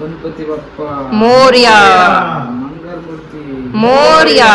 गणपती बाप्पा मोरया. मंगलमूर्ती मोरया.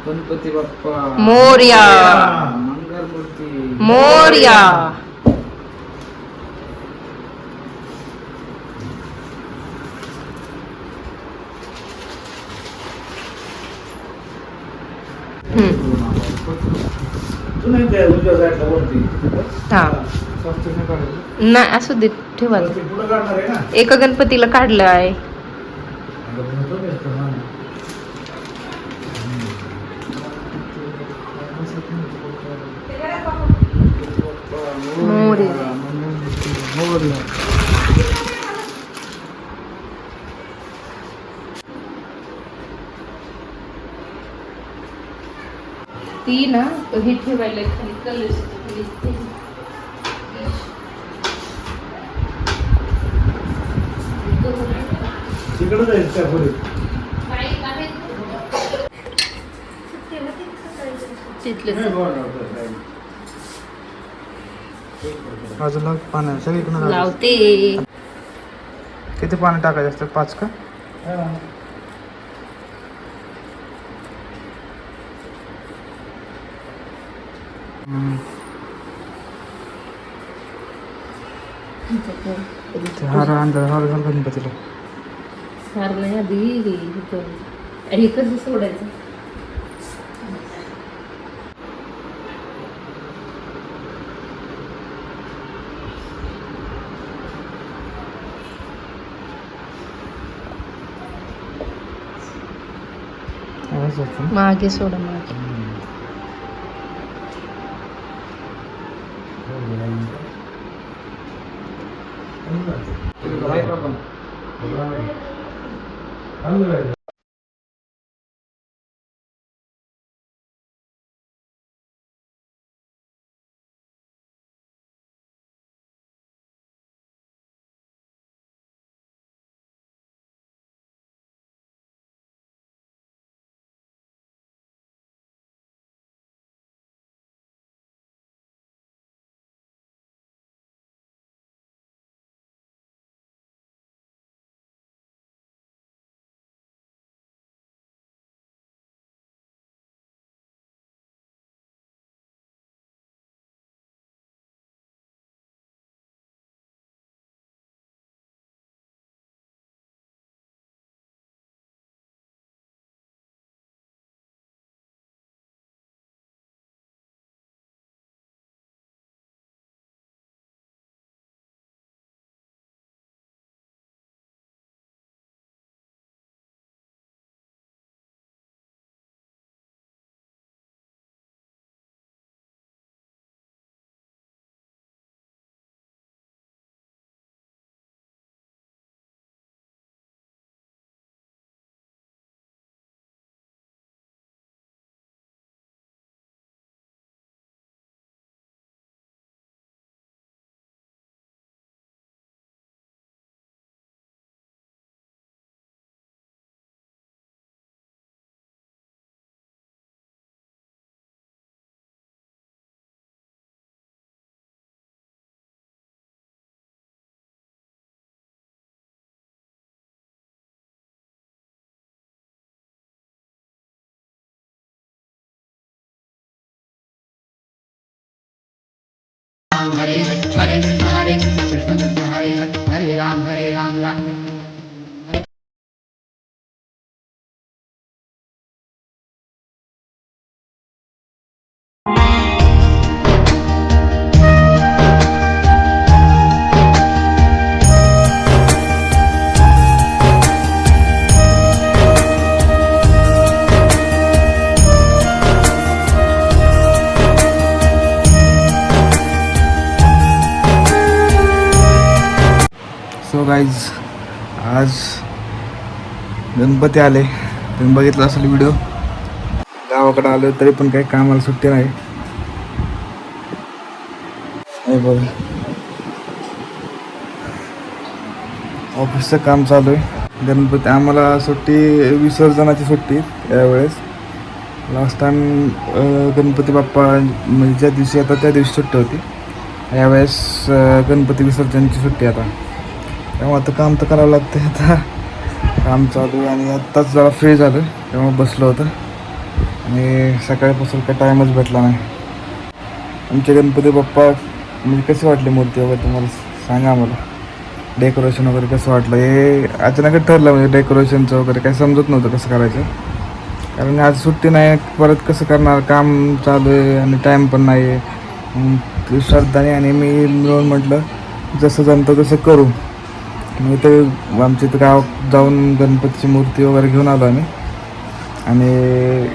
गणपती बाप्पा मोरया. मंगलमूर्ती मोरया. तू नाही त्या उजव्या साईडला वरती हा स्वस्तिक नाही काढायचं? नाही असू दे ठेवा. वरती पुढं काढणार आहे ना? एका गणपतीला काढलं आहे. मोरया. मोरया. ती ना हे ठेवायला खाली कलश तिकडं जायचं त्या पुढे. बाजूला पाणी सगळीकडे लावते. किती पाणी टाकायचं असतं? 5 का? हार आणलं हार झालं गणपतीला. हार नाही आधी हे कसं सोडायचं. मागे सोडा मागे. सो गाईज, आज गणपती आले. तुम्ही बघितलं असेल व्हिडिओ. गावाकडे आलो तरी पण काही कामाला सुट्टी नाही. बघ, ऑफिसचं काम चालू आहे. गणपती आम्हाला सुट्टी, विसर्जनाची सुट्टी यावेळेस. लास्ट टाइम गणपती बाप्पा म्हणजे ज्या दिवशी आता त्या दिवशी सुट्टी होती. यावेळेस गणपती विसर्जनची सुट्टी आता. तेव्हा आता काम तर करावं लागतं. आता काम चालू आहे आणि आत्ताच जरा फ्री झालं, तेव्हा बसलो होतं आणि सकाळपासून काही टाईमच भेटला नाही. आमचे गणपती बाप्पा म्हणजे कसे वाटले मूर्ती वगैरे तुम्हाला सांगा. आम्हाला डेकोरेशन वगैरे कसं वाटलं हे अचानकच ठरलं. म्हणजे डेकोरेशनचं वगैरे काही समजत नव्हतं कसं करायचं, कारण आज सुट्टी नाही. परत कसं करणार, काम चालू आहे आणि टाईम पण नाही आहे. श्रद्धाने आणि मी मिळून म्हटलं जसं जमतं तसं करू. मी तर आमच्या इथं गावात जाऊन गणपतीची मूर्ती वगैरे घेऊन आलो आम्ही आणि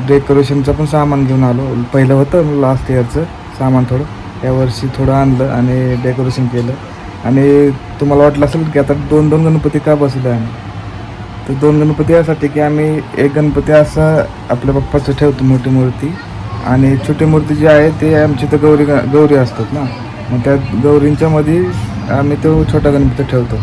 डेकोरेशनचं पण सामान घेऊन आलो. पहिलं होतं लास्ट इयरचं सामान थोडं, यावर्षी थोडं आणलं आणि डेकोरेशन केलं. आणि तुम्हाला वाटलं असेल की आता 2-2 गणपती का बसले आम्ही, तर 2 गणपती यासाठी की आम्ही एक गणपती असं आपल्या बाप्पाचं ठेवतो मोठी मूर्ती, आणि छोटी मूर्ती जी आहे ते आमची तर गौरी असतात ना, मग त्या गौरींच्या मध्ये आम्ही तो छोटा गणपती ठेवतो.